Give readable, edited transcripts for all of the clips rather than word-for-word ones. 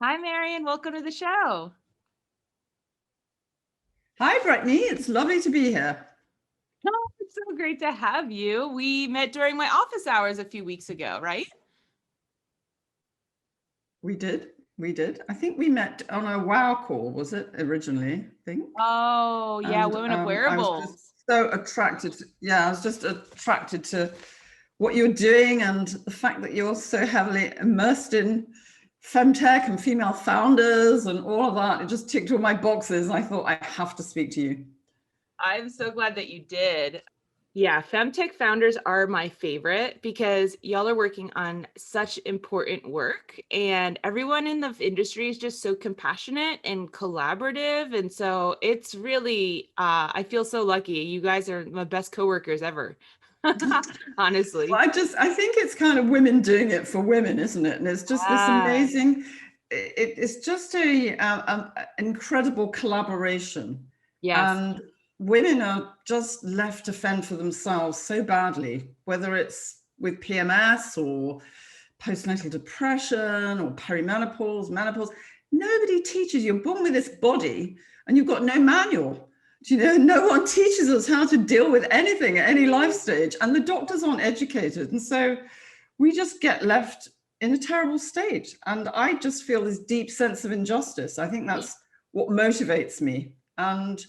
Hi, Maryon. Welcome to the show. Hi, Brittany. It's lovely to be here. Oh, it's so great to have you. We met during my office hours a few weeks ago, right? We did. We did. I think we met on a WOW call, was it originally? I think. Oh, yeah, And Women of I was just Wearables. so attracted. I was just attracted to what you're doing and the fact that you're so heavily immersed in femtech and female founders and all of that. It just ticked all my boxes. I thought I have to speak to you. I'm so glad that you did. Yeah, Femtech founders are my favorite because y'all are working on such important work, and everyone in the industry is just so compassionate and collaborative. And so it's really, I feel so lucky. You guys are my best coworkers ever, Well, honestly. I think it's kind of women doing it for women, isn't it? And it's just this Ah, amazing, it's just an incredible collaboration. yes. And women are just left to fend for themselves so badly, whether it's with PMS or postnatal depression or perimenopause, menopause. Nobody teaches you. You're born with this body and you've got no manual. No one teaches us how to deal with anything at any life stage, and the doctors aren't educated. And so we just get left in a terrible state. And I just feel this deep sense of injustice. I think that's what motivates me. And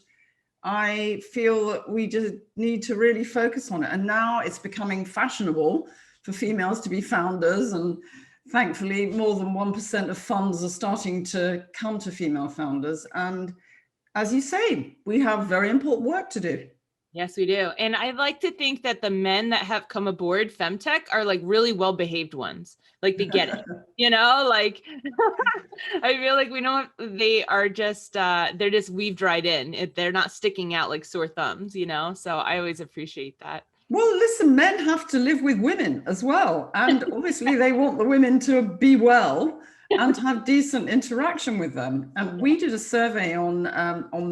I feel that we just need to really focus on it. And now it's becoming fashionable for females to be founders. And thankfully, more than 1% of funds are starting to come to female founders. And as you say, we have very important work to do. Yes, we do. And I like to think that the men that have come aboard Femtech are like really well-behaved ones. Like they get it, like I feel like we know they are just they're just weave dried in. They're not sticking out like sore thumbs. So I always appreciate that. Well, listen, men have to live with women as well. And obviously, they want the women to be well and to have decent interaction with them. And we did a survey on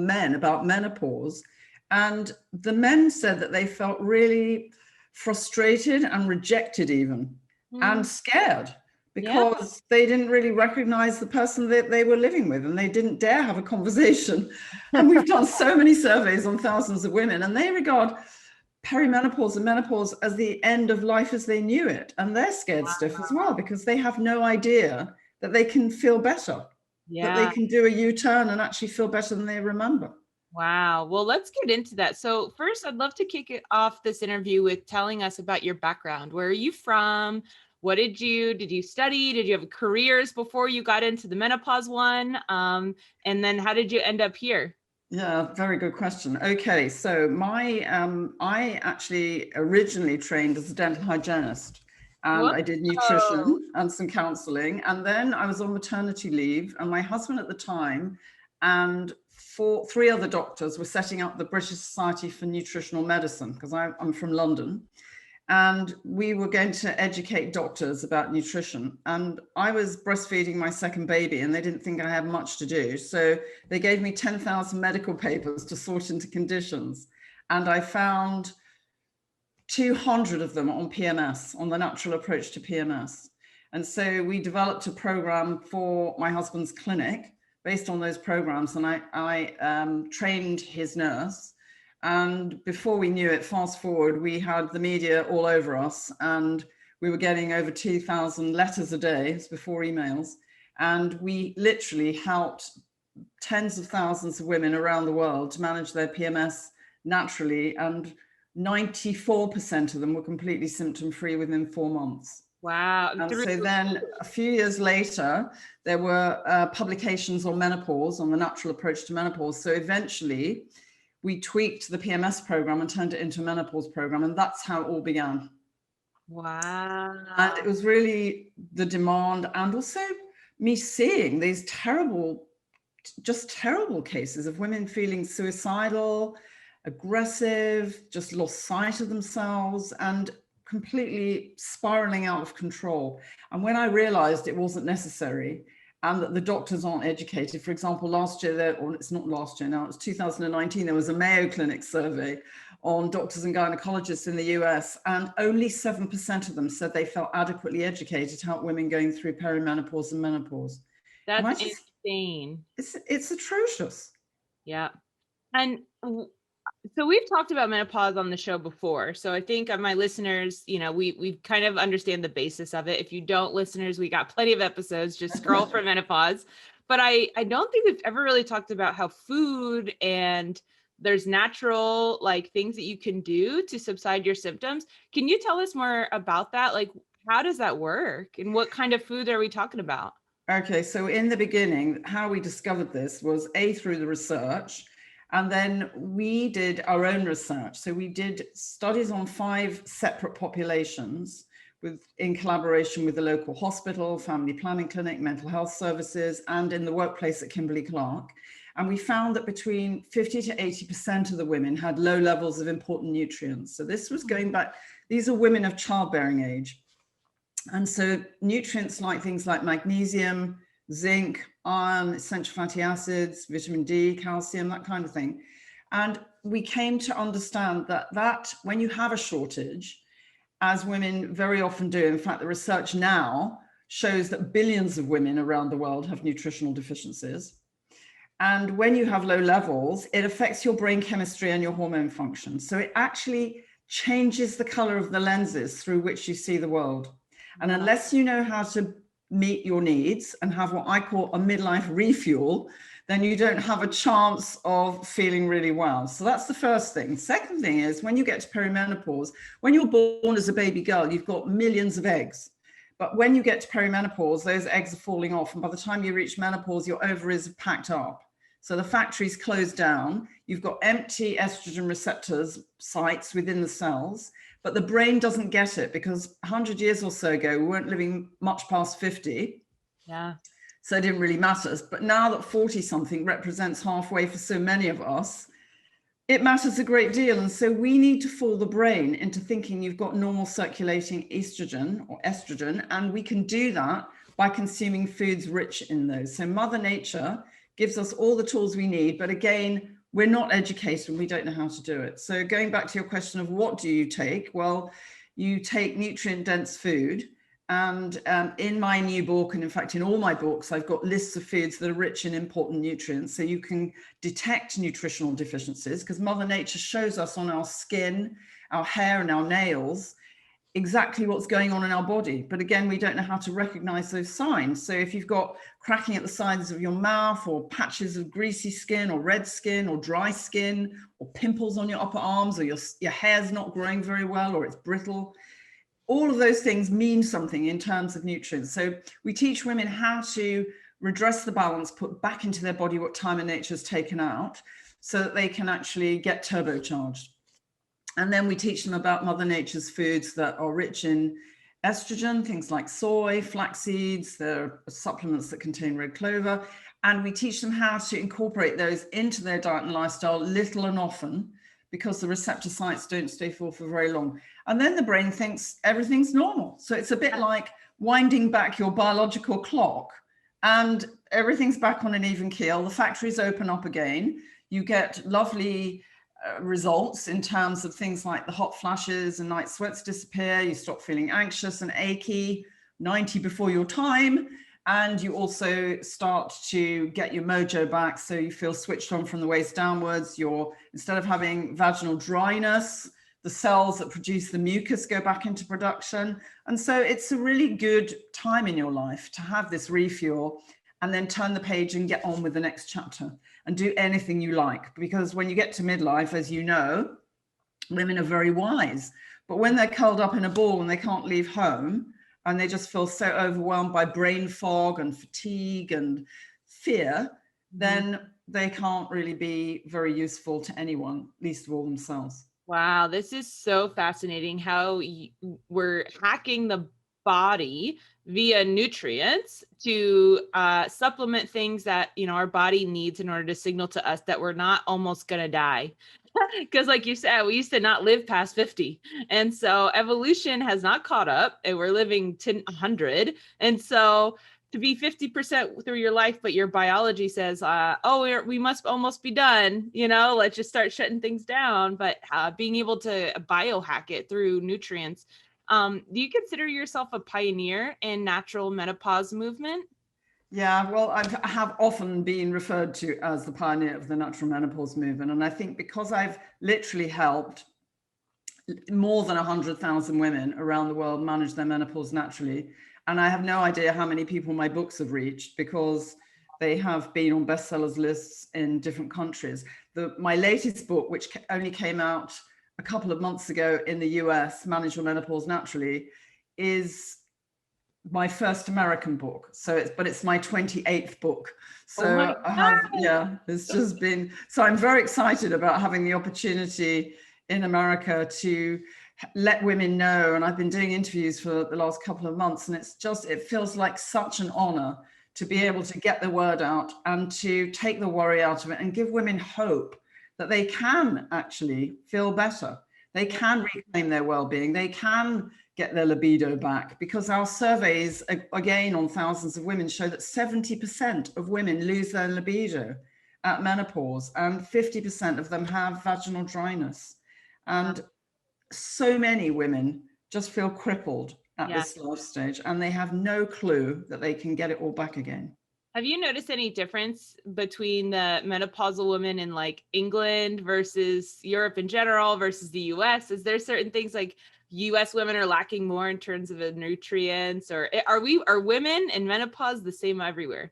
men about menopause. And the men said that they felt really frustrated and rejected, even and scared Yeah. because they didn't really recognize the person that they were living with and they didn't dare have a conversation. And we've done so many surveys on thousands of women, and they regard perimenopause and menopause as the end of life as they knew it. And they're scared stiff as well because they have no idea that they can feel better, that they Yeah. can do a U-turn and actually feel better than they remember. Wow. Well, let's get into that. So first, I'd love to kick it off this interview with telling us about your background. Where are you from? What did you study? Did you have careers before you got into the menopause one? And then how did you end up here? Yeah, very good question. Okay, so I actually originally trained as a dental hygienist, and I did Whoa. nutrition and some counseling, and then I was on maternity leave, and my husband at the time and three other doctors were setting up the British Society for Nutritional Medicine because I'm from London, and we were going to educate doctors about nutrition. And I was breastfeeding my second baby, and they didn't think I had much to do. So they gave me 10,000 medical papers to sort into conditions. And I found 200 of them on PMS, on the natural approach to PMS. And so we developed a program for my husband's clinic based on those programs. And I trained his nurse. And before we knew it, fast forward, we had the media all over us, and we were getting over 2,000 letters a day. It's before emails. And we literally helped tens of thousands of women around the world to manage their PMS naturally. And 94% of them were completely symptom-free within 4 months. Wow. And so then a few years later, there were publications on menopause, on the natural approach to menopause. So eventually, we tweaked the PMS program and turned it into a menopause program. And that's how it all began. Wow. And it was really the demand, and also me seeing these just terrible cases of women feeling suicidal, aggressive, just lost sight of themselves, and completely spiraling out of control. And when I realized it wasn't necessary and that the doctors aren't educated, for example, last year, or it's not last year now, it's 2019, there was a Mayo Clinic survey on doctors and gynecologists in the US, and only 7% of them said they felt adequately educated to help women going through perimenopause and menopause. And That's I just, insane. it's atrocious. Yeah. And so we've talked about menopause on the show before. So I think my listeners, we kind of understand the basis of it. If you don't, listeners, we got plenty of episodes, just scroll for menopause. But I don't think we've ever really talked about how food and there's natural like things that you can do to subside your symptoms. Can you tell us more about that? Like, how does that work? And what kind of food are we talking about? Okay, so in the beginning, how we discovered this was through the research, and then we did our own research. So we did studies on 5 separate populations in collaboration with the local hospital, family planning clinic, mental health services, and in the workplace at Kimberly-Clark. And we found that between 50 to 80% of the women had low levels of important nutrients. So this was going back, these are women of childbearing age. And so nutrients like things like magnesium, zinc, iron, essential fatty acids, vitamin D, calcium, that kind of thing. And we came to understand that when you have a shortage, as women very often do, in fact, the research now shows that billions of women around the world have nutritional deficiencies. And when you have low levels, it affects your brain chemistry and your hormone function. So it actually changes the color of the lenses through which you see the world. And unless you know how to meet your needs and have what I call a midlife refuel, then you don't have a chance of feeling really well. So that's the first thing. Second thing is when you get to perimenopause, when you're born as a baby girl, you've got millions of eggs. But when you get to perimenopause, those eggs are falling off. And by the time you reach menopause, your ovaries are packed up. So the factory's closed down. You've got empty estrogen receptors sites within the cells. But the brain doesn't get it because 100 years or so ago, we weren't living much past 50. Yeah. So it didn't really matter. But now that 40 something represents halfway for so many of us, it matters a great deal. And so we need to fool the brain into thinking you've got normal circulating estrogen or estrogen. And we can do that by consuming foods rich in those. So Mother Nature gives us all the tools we need. But again, we're not educated and we don't know how to do it. So going back to your question of what do you take? Well, you take nutrient dense food. And in my new book, and in fact, in all my books, I've got lists of foods that are rich in important nutrients. So you can detect nutritional deficiencies because Mother Nature shows us on our skin, our hair and our nails exactly what's going on in our body. But again, we don't know how to recognize those signs. So if you've got cracking at the sides of your mouth or patches of greasy skin or red skin or dry skin or pimples on your upper arms or your hair's not growing very well or it's brittle, all of those things mean something in terms of nutrients. So we teach women how to redress the balance, put back into their body what time and nature has taken out so that they can actually get turbocharged. And then we teach them about Mother Nature's foods that are rich in estrogen, things like soy, flax seeds, there are supplements that contain red clover. And we teach them how to incorporate those into their diet and lifestyle little and often because the receptor sites don't stay full for very long. And then the brain thinks everything's normal. So it's a bit like winding back your biological clock and everything's back on an even keel. The factories open up again. You get lovely results in terms of things like the hot flashes and night sweats disappear. You stop feeling anxious and achy 90 before your time. And you also start to get your mojo back. So you feel switched on from the waist downwards. Instead of having vaginal dryness, the cells that produce the mucus go back into production. And so it's a really good time in your life to have this refuel and then turn the page and get on with the next chapter and do anything you like. Because when you get to midlife, as you know, women are very wise. But when they're curled up in a ball and they can't leave home and they just feel so overwhelmed by brain fog and fatigue and fear, then they can't really be very useful to anyone, least of all themselves. Wow, this is so fascinating how we're hacking the body via nutrients to supplement things that our body needs in order to signal to us that we're not almost gonna die. Because like you said, we used to not live past 50. And so evolution has not caught up and we're living to 100. And so to be 50% through your life, but your biology says, we must almost be done, let's just start shutting things down. But being able to biohack it through nutrients. Do you consider yourself a pioneer in natural menopause movement? Yeah, well, I have often been referred to as the pioneer of the natural menopause movement. And I think because I've literally helped more than 100,000 women around the world manage their menopause naturally. And I have no idea how many people my books have reached because they have been on bestsellers lists in different countries. My latest book, which only came out a couple of months ago in the US, Manage Your Menopause Naturally, is my first American book. But it's my 28th book. Oh my So I have, God. yeah, it's just been, so I'm very excited about having the opportunity in America to let women know. And I've been doing interviews for the last couple of months, and it feels like such an honor to be able to get the word out and to take the worry out of it and give women hope that they can actually feel better. They can reclaim their well-being. They can get their libido back, because our surveys, again, on thousands of women, show that 70% of women lose their libido at menopause, and 50% of them have vaginal dryness. And so many women just feel crippled at Yeah. this life stage, and they have no clue that they can get it all back again. Have you noticed any difference between the menopausal women in like England versus Europe in general versus the US? Is there certain things like US women are lacking more in terms of the nutrients, or are women in menopause the same everywhere?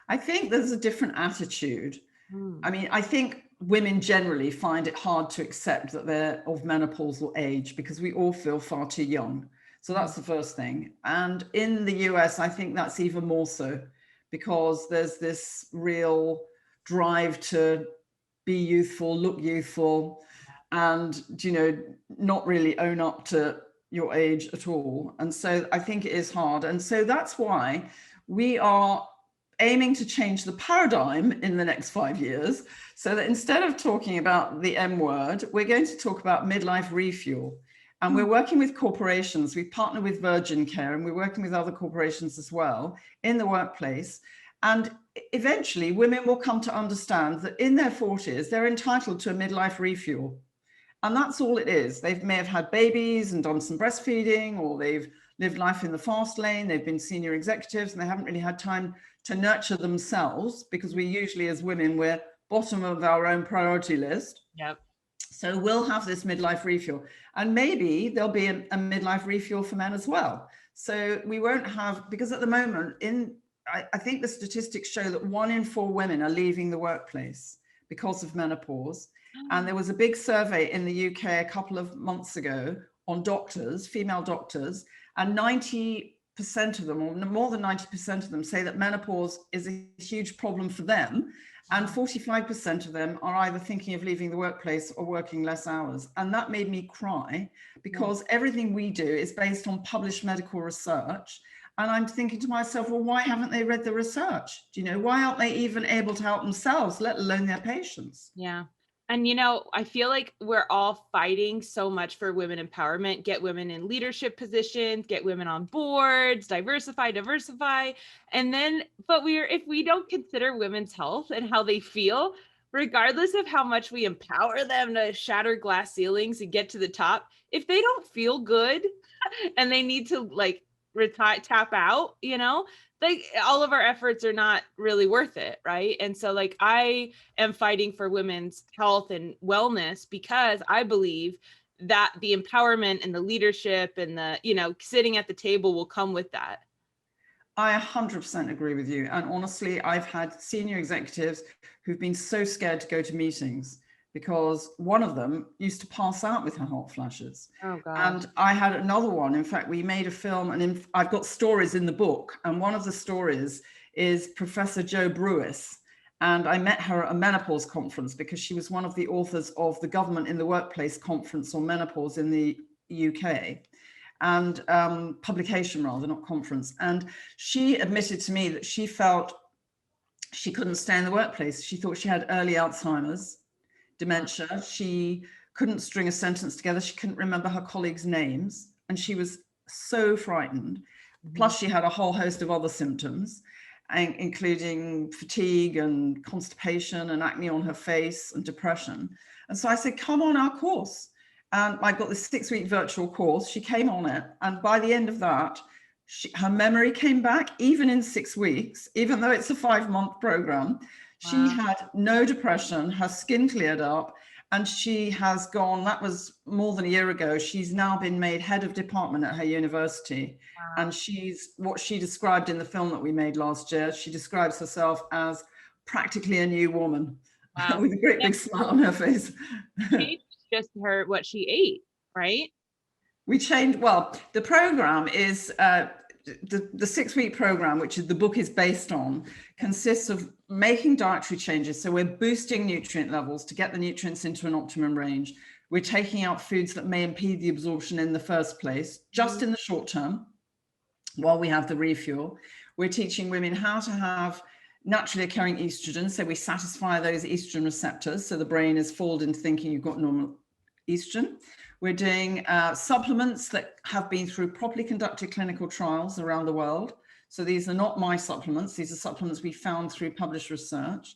I think there's a different attitude. I Hmm. mean, I think women generally find it hard to accept that they're of menopausal age because we all feel far too young. So that's the first thing. And in the US, I think that's even more so, because there's this real drive to be youthful, look youthful, and, not really own up to your age at all. And so I think it is hard. And so that's why we are aiming to change the paradigm in the next 5 years, so that instead of talking about the M word, we're going to talk about midlife refuel. And we're working with corporations. We've partnered with Virgin Care, and we're working with other corporations as well in the workplace. And eventually, women will come to understand that in their 40s, they're entitled to a midlife refuel. And that's all it is. They may have had babies and done some breastfeeding, or they've lived life in the fast lane. They've been senior executives and they haven't really had time to nurture themselves, because we usually, as women, we're bottom of our own priority list. Yep. So we'll have this midlife refuel, and maybe there'll be a midlife refuel for men as well. So we won't have, because at the moment, I think the statistics show that 1 in 4 women are leaving the workplace because of menopause. And there was a big survey in the UK a couple of months ago on doctors, female doctors, and 90% of them, or more than 90% of them, say that menopause is a huge problem for them. And 45% of them are either thinking of leaving the workplace or working less hours. And that made me cry, because everything we do is based on published medical research. And I'm thinking to myself, well, why haven't they read the research? Why aren't they even able to help themselves, let alone their patients? Yeah. And I feel like we're all fighting so much for women empowerment, get women in leadership positions, get women on boards, diversify. And then, but if we don't consider women's health and how they feel, regardless of how much we empower them to shatter glass ceilings and get to the top, if they don't feel good and they need to like tap out, like all of our efforts are not really worth it, right? And so like I am fighting for women's health and wellness because I believe that the empowerment and the leadership and the sitting at the table will come with that. I 100% agree with you. And honestly, I've had senior executives who've been so scared to go to meetings because one of them used to pass out with her hot flashes. Oh gosh. And I had another one. In fact, we made a film, and I've got stories in the book. And one of the stories is Professor Jo Brewis. And I met her at a menopause conference because she was one of the authors of the Government in the Workplace conference on menopause in the UK. And publication rather, not conference. And she admitted to me that she felt she couldn't stay in the workplace. She thought she had early Alzheimer's, dementia. She couldn't string a sentence together. She couldn't remember her colleagues' names. And she was so frightened. Plus, she had a whole host of other symptoms, including fatigue and constipation and acne on her face and depression. And so I said, come on our course. And I got this 6-week virtual course. She came on it. And by the end of that, Her memory came back even in 6 weeks, even though it's a 5-month program. She had no depression, her skin cleared up, and she has gone, that was more than a year ago. She's now been made head of department at her university. Wow. And she's what she described in the film that we made last year. She describes herself as practically a new woman. Wow. With a great big smile on her face. Just her, what she ate, right? We changed, well, the program is, the 6-week program, which is the book is based on, consists of making dietary changes. So we're boosting nutrient levels to get the nutrients into an optimum range. We're taking out foods that may impede the absorption in the first place, just in the short term, while we have the refuel. We're teaching women how to have naturally occurring estrogen. So we satisfy those estrogen receptors. So the brain is fooled into thinking you've got normal estrogen. We're doing supplements that have been through properly conducted clinical trials around the world. So these are not my supplements. These are supplements we found through published research.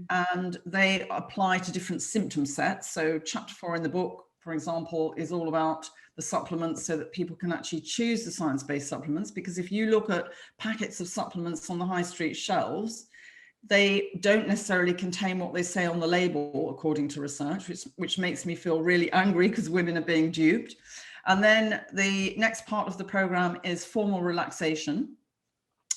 And they apply to different symptom sets. So chapter 4 in the book, for example, is all about the supplements so that people can actually choose the science-based supplements. Because if you look at packets of supplements on the high street shelves, they don't necessarily contain what they say on the label, according to research, which makes me feel really angry because women are being duped. And then the next part of the program is formal relaxation.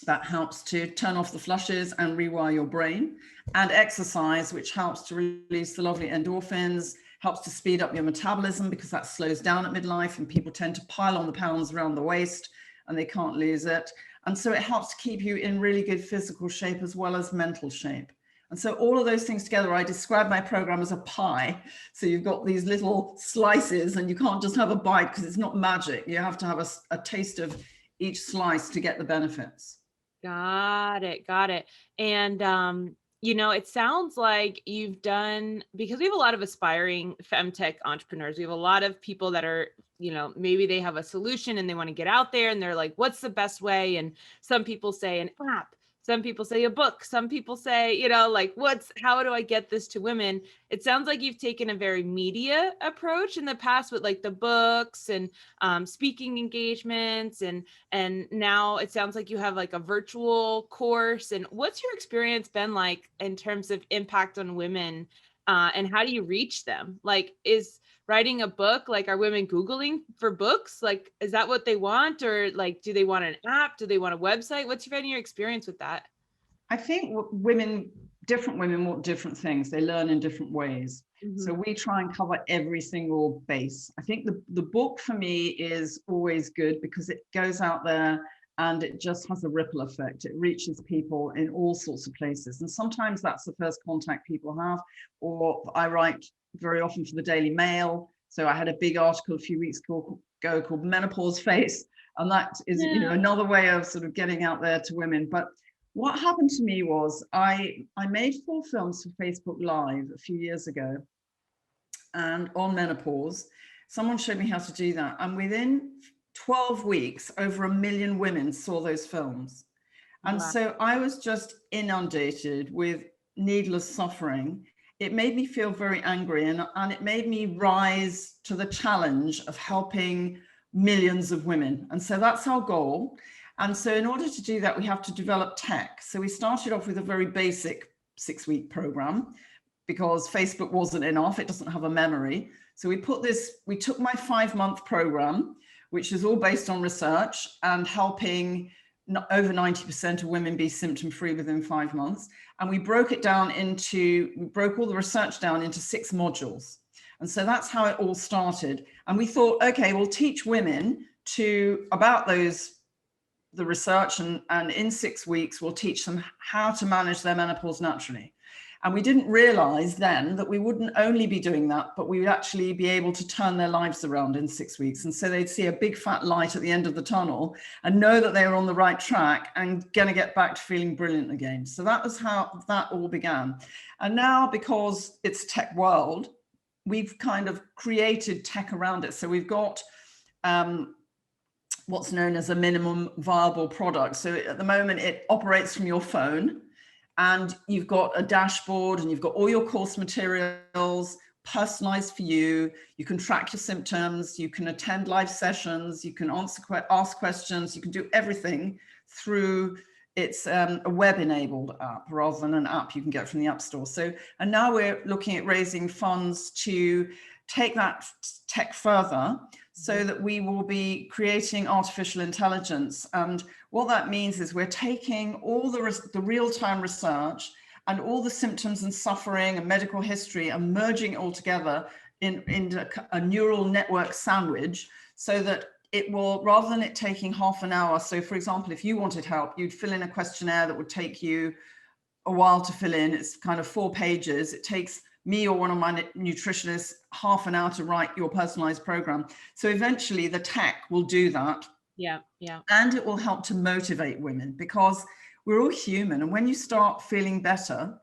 That helps to turn off the flushes and rewire your brain, and exercise, which helps to release the lovely endorphins, helps to speed up your metabolism because that slows down at midlife and people tend to pile on the pounds around the waist and they can't lose it. And so it helps to keep you in really good physical shape as well as mental shape. And so all of those things together, I describe my program as a pie. So you've got these little slices and you can't just have a bite because it's not magic. You have to have a taste of each slice to get the benefits. Got it. Got it. And, it sounds like you've done, because we have a lot of aspiring femtech entrepreneurs. We have a lot of people that are, maybe they have a solution and they want to get out there and they're like, what's the best way? And some people say an app. Some people say a book. Some people say, how do I get this to women? It sounds like you've taken a very media approach in the past with like the books and speaking engagements. And now it sounds like you have like a virtual course. And what's your experience been like in terms of impact on women? And how do you reach them? Like, is writing a book, like, are women Googling for books? Like, is that what they want? Or like, do they want an app? Do they want a website? What's been your experience with that? I think different women want different things. They learn in different ways. So we try and cover every single base. I think the book for me is always good because it goes out there and it just has a ripple effect. It reaches people in all sorts of places. And sometimes that's the first contact people have, or I write very often for the Daily Mail. So I had a big article a few weeks ago called Menopause Face. And that is, another way of sort of getting out there to women. But what happened to me was I made 4 films for Facebook Live a few years ago and on menopause. Someone showed me how to do that. And within 12 weeks, over 1 million women saw those films. And so I was just inundated with needless suffering. It made me feel very angry and it made me rise to the challenge of helping millions of women. And so that's our goal. And so in order to do that, we have to develop tech. So we started off with a very basic 6-week program because Facebook wasn't enough. It doesn't have a memory. So we took my 5-month program, which is all based on research and helping over 90% of women be symptom-free within 5 months. And we broke all the research down into 6 modules. And so that's how it all started. And we thought, okay, we'll teach women about the research, and in 6 weeks, we'll teach them how to manage their menopause naturally. And we didn't realize then that we wouldn't only be doing that, but we would actually be able to turn their lives around in 6 weeks. And so they'd see a big fat light at the end of the tunnel and know that they were on the right track and going to get back to feeling brilliant again. So that was how that all began. And now, because it's a tech world, we've kind of created tech around it. So we've got what's known as a minimum viable product. So at the moment, it operates from your phone. And you've got a dashboard and you've got all your course materials personalized for you. You can track your symptoms, you can attend live sessions, you can ask questions, you can do everything through. It's a web-enabled app rather than an app you can get from the App Store. So, and now we're looking at raising funds to take that tech further, so that we will be creating artificial intelligence. And what that means is we're taking all the real-time research and all the symptoms and suffering and medical history and merging it all together in a neural network sandwich, so that it will, rather than it taking half an hour. So for example, if you wanted help, you'd fill in a questionnaire that would take you a while to fill in. It's kind of 4 pages. It takes me or one of my nutritionists half an hour to write your personalized program. So eventually the tech will do that. Yeah. Yeah. And it will help to motivate women, because we're all human. And when you start feeling better,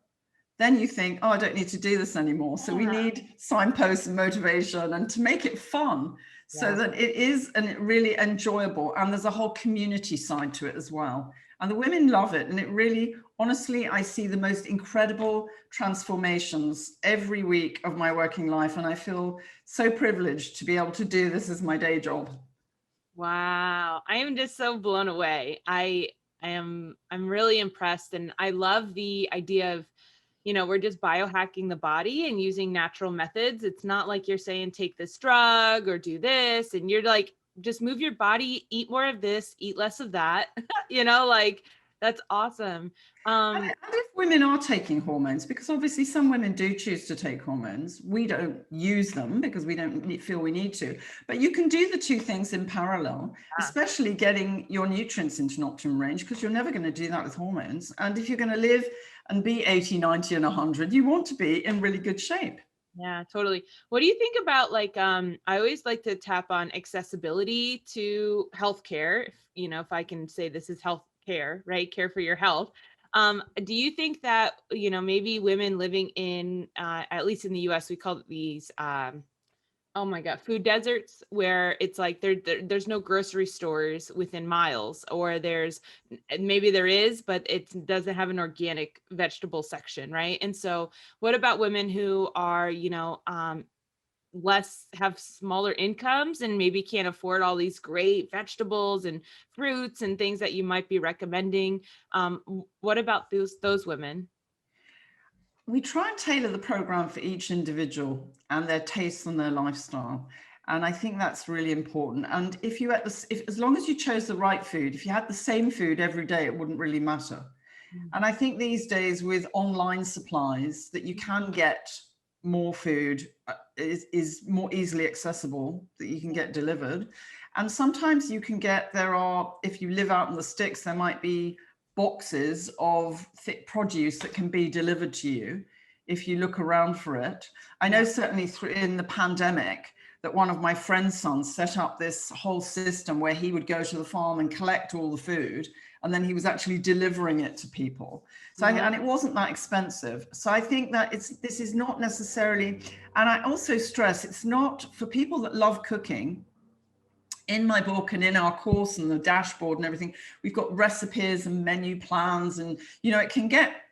then you think, oh, I don't need to do this anymore. So we need signposts and motivation, and to make it fun, so that it is really enjoyable. And there's a whole community side to it as well. And the women love it. And it really, honestly, I see the most incredible transformations every week of my working life. And I feel so privileged to be able to do this as my day job. Wow. I am just so blown away. I'm really impressed. And I love the idea of, we're just biohacking the body and using natural methods. It's not like you're saying, take this drug or do this. And you're like, just move your body, eat more of this, eat less of that, that's awesome. And if women are taking hormones, because obviously some women do choose to take hormones, we don't use them because we don't feel we need to, but you can do the two things in parallel, especially getting your nutrients into an optimum range, because you're never going to do that with hormones. And if you're going to live and be 80, 90 and 100, you want to be in really good shape. Yeah, totally. What do you think about I always like to tap on accessibility to healthcare, if I can say this is health care, right? Care for your health. Do you think that, maybe women living in, at least in the US, we call these, oh my God, food deserts, where it's like there's no grocery stores within miles, or maybe there is, but it doesn't have an organic vegetable section, right? And so what about women who are, have smaller incomes and maybe can't afford all these great vegetables and fruits and things that you might be recommending? What about those women? We try and tailor the program for each individual and their tastes and their lifestyle. And I think that's really important. And if as long as you chose the right food, if you had the same food every day, it wouldn't really matter. And I think these days with online supplies that you can get more food is more easily accessible, that you can get delivered. And sometimes you can get, if you live out in the sticks, there might be boxes of thick produce that can be delivered to you if you look around for it. I know certainly in the pandemic that one of my friend's sons set up this whole system where he would go to the farm and collect all the food, and then he was actually delivering it to people. So and it wasn't that expensive. So I think that this is not necessarily, and I also stress, it's not for people that love cooking. In my book and in our course and the dashboard and everything, we've got recipes and menu plans, and it can get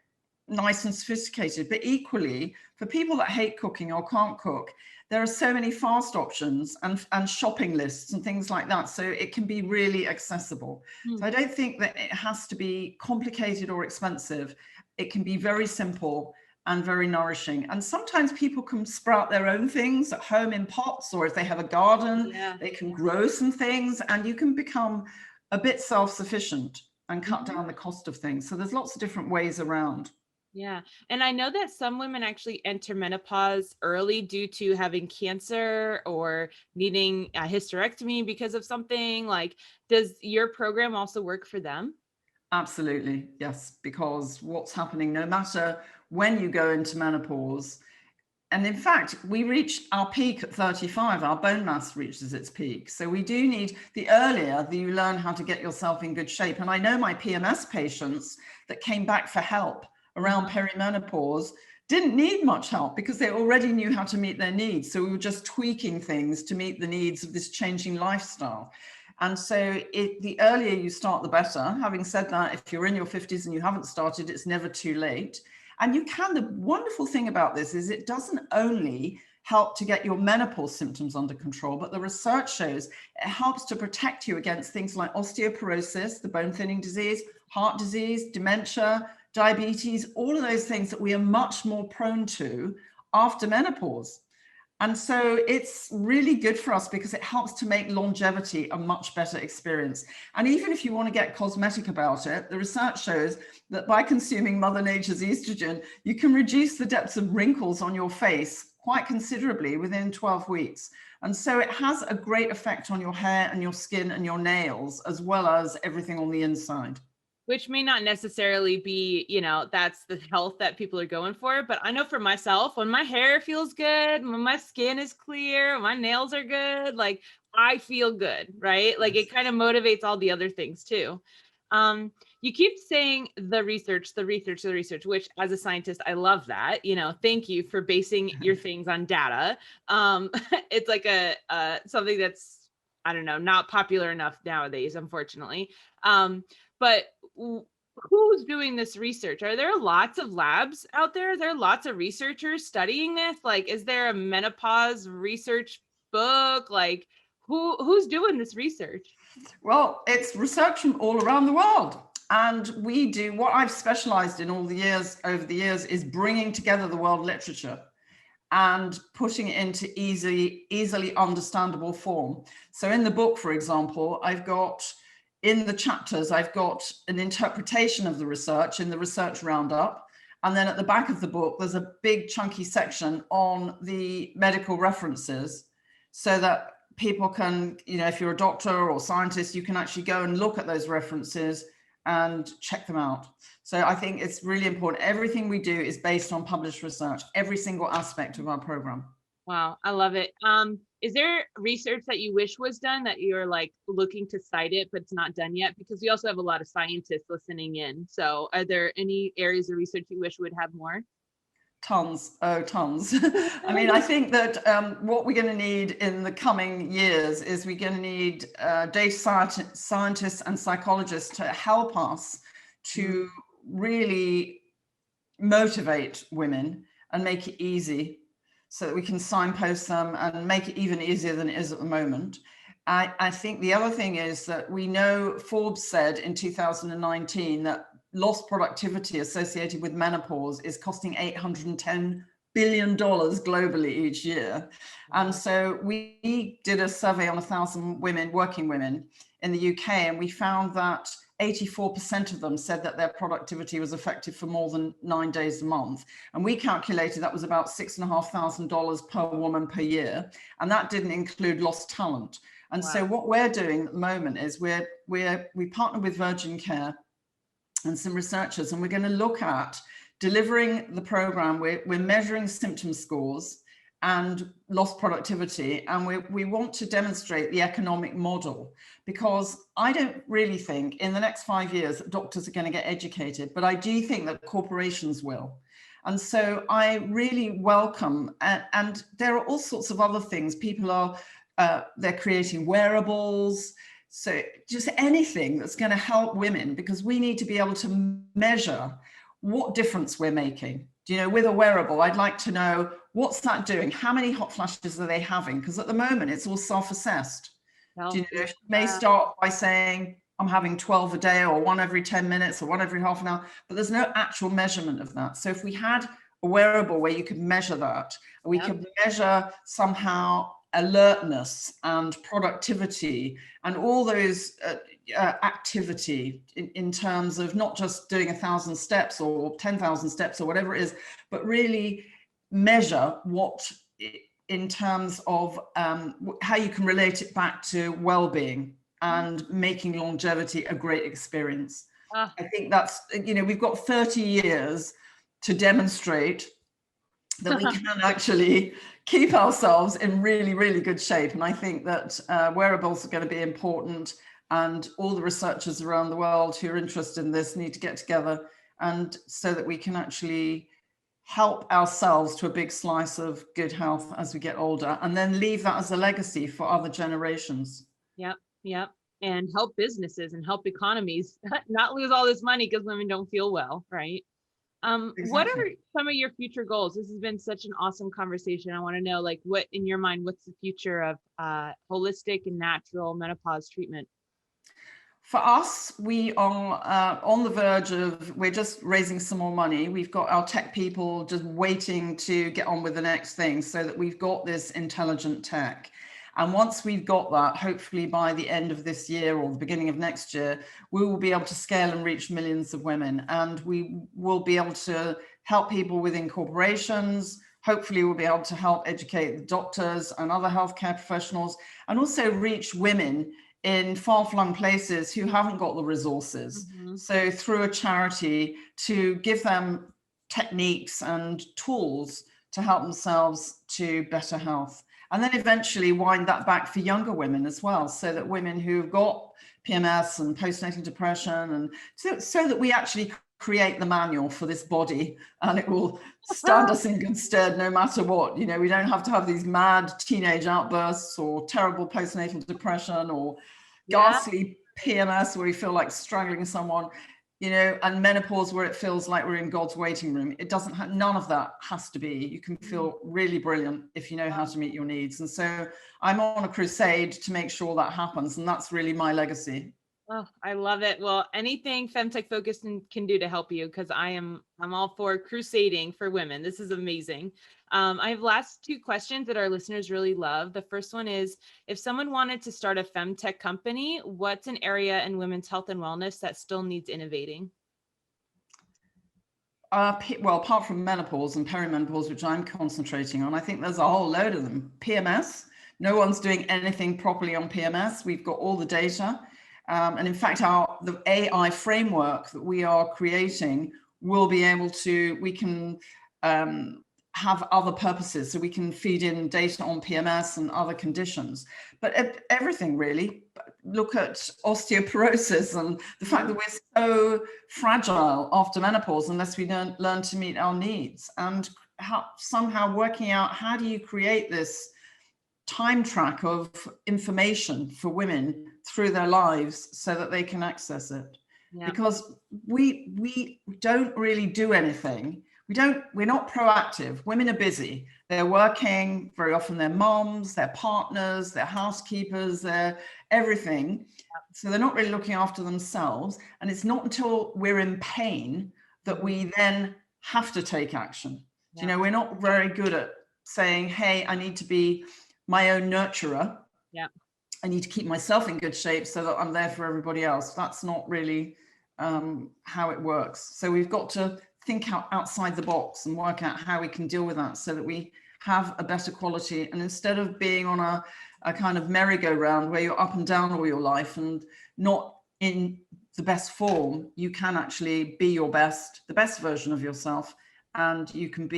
nice and sophisticated. But equally, for people that hate cooking or can't cook, there are so many fast options and shopping lists and things like that. So it can be really accessible. So I don't think that it has to be complicated or expensive. It can be very simple and very nourishing. And sometimes people can sprout their own things at home in pots, or if they have a garden, they can grow some things, and you can become a bit self-sufficient and cut down the cost of things. So there's lots of different ways around. Yeah. And I know that some women actually enter menopause early due to having cancer or needing a hysterectomy because of something. Does your program also work for them? Absolutely, yes, because what's happening, no matter when you go into menopause, and in fact, we reach our peak at 35, our bone mass reaches its peak. So we do need, the earlier that you learn how to get yourself in good shape. And I know my PMS patients that came back for help around perimenopause didn't need much help because they already knew how to meet their needs. So we were just tweaking things to meet the needs of this changing lifestyle. And so the earlier you start, the better. Having said that, if you're in your 50s and you haven't started, it's never too late. And the wonderful thing about this is it doesn't only help to get your menopause symptoms under control, but the research shows it helps to protect you against things like osteoporosis, the bone thinning disease, heart disease, dementia, diabetes, all of those things that we are much more prone to after menopause. And so it's really good for us because it helps to make longevity a much better experience. And even if you want to get cosmetic about it, the research shows that by consuming Mother Nature's estrogen, you can reduce the depths of wrinkles on your face quite considerably within 12 weeks. And so it has a great effect on your hair and your skin and your nails, as well as everything on the inside. Which may not necessarily be, that's the health that people are going for. But I know for myself, when my hair feels good, when my skin is clear, my nails are good, like I feel good, right? Like it kind of motivates all the other things too. You keep saying the research, which as a scientist, I love that. Thank you for basing your things on data. It's like something that's, I don't know, not popular enough nowadays, unfortunately. But who's doing this research? Are there lots of labs out there? Are there lots of researchers studying this? Like, is there a menopause research book? Like, who's doing this research? Well, it's research from all around the world. And we do what I've specialized in over the years is bringing together the world literature and putting it into easily understandable form. So in the book, for example, in the chapters, I've got an interpretation of the research in the research roundup. And then at the back of the book, there's a big chunky section on the medical references so that people can, if you're a doctor or scientist, you can actually go and look at those references and check them out. So I think it's really important. Everything we do is based on published research, every single aspect of our program. Wow, I love it. Is there research that you wish was done that you're like looking to cite it, but it's not done yet? Because we also have a lot of scientists listening in. So are there any areas of research you wish would have more? Tons. I mean, I think that what we're going to need in the coming years is we're going to need data scientists and psychologists to help us to really motivate women and make it easy so that we can signpost them and make it even easier than it is at the moment. I think the other thing is that we know Forbes said in 2019 that lost productivity associated with menopause is costing $810 billion globally each year. And so we did a survey on 1,000 working women in the UK, and we found that 84% of them said that their productivity was affected for more than 9 days a month. And we calculated that was about $6,500 per woman per year. And that didn't include lost talent. And so what we're doing at the moment is we partner with Virgin Care and some researchers, and we're going to look at delivering the program. We're measuring symptom scores and lost productivity, and we want to demonstrate the economic model, because I don't really think in the next 5 years that doctors are going to get educated, but I do think that corporations will. And so I really welcome, and there are all sorts of other things. People are, they're creating wearables. So just anything that's going to help women, because we need to be able to measure what difference we're making. With a wearable, I'd like to know what's that doing? How many hot flashes are they having? Because at the moment, it's all self-assessed. It may start by saying, I'm having 12 a day, or one every 10 minutes, or one every half an hour, but there's no actual measurement of that. So if we had a wearable where you could measure that, we could measure somehow alertness and productivity and all those activity in terms of not just doing 1,000 steps or 10,000 steps or whatever it is, but really measure what in terms of how you can relate it back to well-being and making longevity a great experience. I think that's, we've got 30 years to demonstrate that we can actually keep ourselves in really, really good shape. And I think that wearables are going to be important, and all the researchers around the world who are interested in this need to get together, and so that we can actually help ourselves to a big slice of good health as we get older, and then leave that as a legacy for other generations. Yep. And help businesses and help economies not lose all this money because women don't feel well, right? What Exactly. are some of your future goals? This has been such an awesome conversation. I want to know, like, what in your mind, what's the future of holistic and natural menopause treatment? For us, we are on the verge of, we're just raising some more money. We've got our tech people just waiting to get on with the next thing so that we've got this intelligent tech. And once we've got that, hopefully by the end of this year or the beginning of next year, we will be able to scale and reach millions of women. And we will be able to help people within corporations. Hopefully, we'll be able to help educate the doctors and other healthcare professionals, and also reach women in far-flung places who haven't got the resources. Mm-hmm. So through a charity, to give them techniques and tools to help themselves to better health. And then eventually wind that back for younger women as well, so that women who've got PMS and postnatal depression, and so that we actually create the manual for this body, and it will stand us in good stead no matter what. You know, we don't have to have these mad teenage outbursts or terrible postnatal depression or Yeah. ghastly PMS where we feel like strangling someone, you know, and menopause where it feels like we're in God's waiting room. It doesn't have, none of that has to be. You can feel really brilliant if you know how to meet your needs. And so I'm on a crusade to make sure that happens. And that's really my legacy. Oh, I love it. Well, anything Femtech Focus can do to help you, because I'm all for crusading for women. This is amazing. I have last two questions that our listeners really love. The first one is, if someone wanted to start a Femtech company, what's an area in women's health and wellness that still needs innovating? Well, apart from menopause and perimenopause, which I'm concentrating on, I think there's a whole load of them. PMS, no one's doing anything properly on PMS. We've got all the data. And in fact, the AI framework that we are creating will be able to, we can have other purposes. So we can feed in data on PMS and other conditions, but everything really. Look at osteoporosis and the fact that we're so fragile after menopause unless we learn to meet our needs, and somehow working out how do you create this time track of information for women through their lives so that they can access it. Yeah. Because we don't really do anything. We're not proactive. Women are busy. They're working, very often they're moms, they're partners, they're housekeepers, they're everything. So they're not really looking after themselves. And it's not until we're in pain that we then have to take action. Yeah. You know, we're not very good at saying, hey, I need to be my own nurturer. Yeah. I need to keep myself in good shape so that I'm there for everybody else. That's not really how it works. So we've got to think outside the box and work out how we can deal with that so that we have a better quality. And instead of being on a kind of merry-go-round where you're up and down all your life and not in the best form, you can actually be the best version of yourself, and you can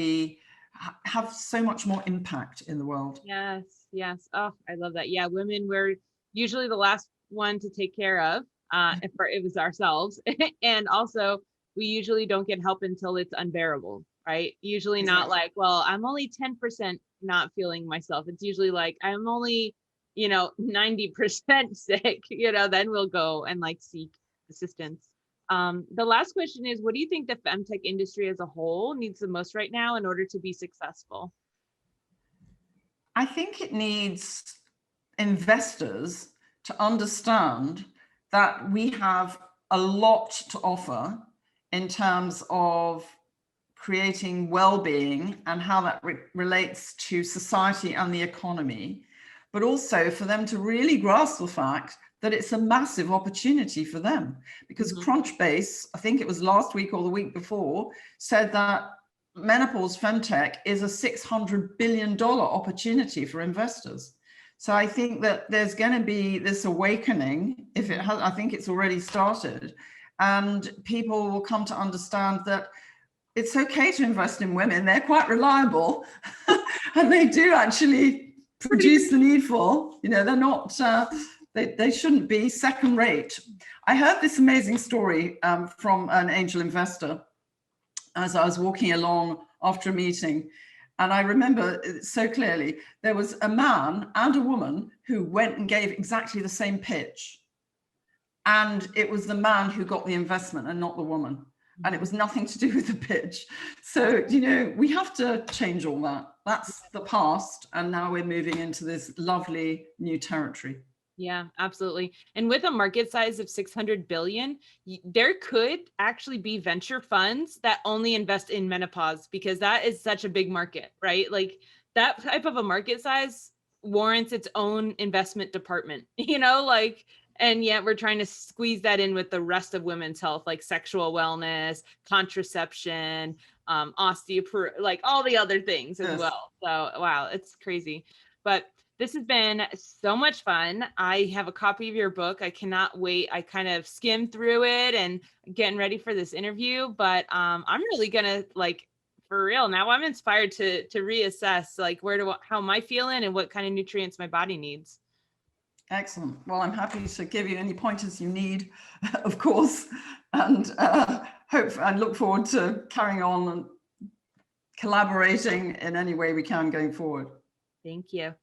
have so much more impact in the world. Yes. Oh, I love that. Yeah, women, we're usually the last one to take care of if it was ourselves. And also, we usually don't get help until it's unbearable, right? Usually not like, well, I'm only 10% not feeling myself. It's usually like, I'm only, 90% sick, then we'll go and like seek assistance. The last question is, what do you think the femtech industry as a whole needs the most right now in order to be successful? I think it needs investors to understand that we have a lot to offer in terms of creating well-being and how that relates to society and the economy, but also for them to really grasp the fact that it's a massive opportunity for them. Because Crunchbase, I think it was last week or the week before, said that menopause femtech is a $600 billion opportunity for investors. So I think that there's going to be this awakening, if it has, I think it's already started, and people will come to understand that it's okay to invest in women. They're quite reliable and they do actually produce the needful, they're not, they shouldn't be second rate. I heard this amazing story from an angel investor as I was walking along after a meeting. And I remember so clearly, there was a man and a woman who went and gave exactly the same pitch. And it was the man who got the investment and not the woman. and it was nothing to do with the pitch. So, you know, we have to change all that. That's the past. And now we're moving into this lovely new territory. Yeah, absolutely. And with a market size of 600 billion, there could actually be venture funds that only invest in menopause, because that is such a big market, right? Like that type of a market size warrants its own investment department, like, and yet we're trying to squeeze that in with the rest of women's health, like sexual wellness, contraception, like all the other things as well. So, wow, it's crazy. But this has been so much fun. I have a copy of your book. I cannot wait. I kind of skimmed through it and getting ready for this interview, but I'm really gonna, like, for real, now I'm inspired to reassess, like, how am I feeling and what kind of nutrients my body needs. Excellent. Well, I'm happy to give you any pointers you need, of course, and look forward to carrying on and collaborating in any way we can going forward. Thank you.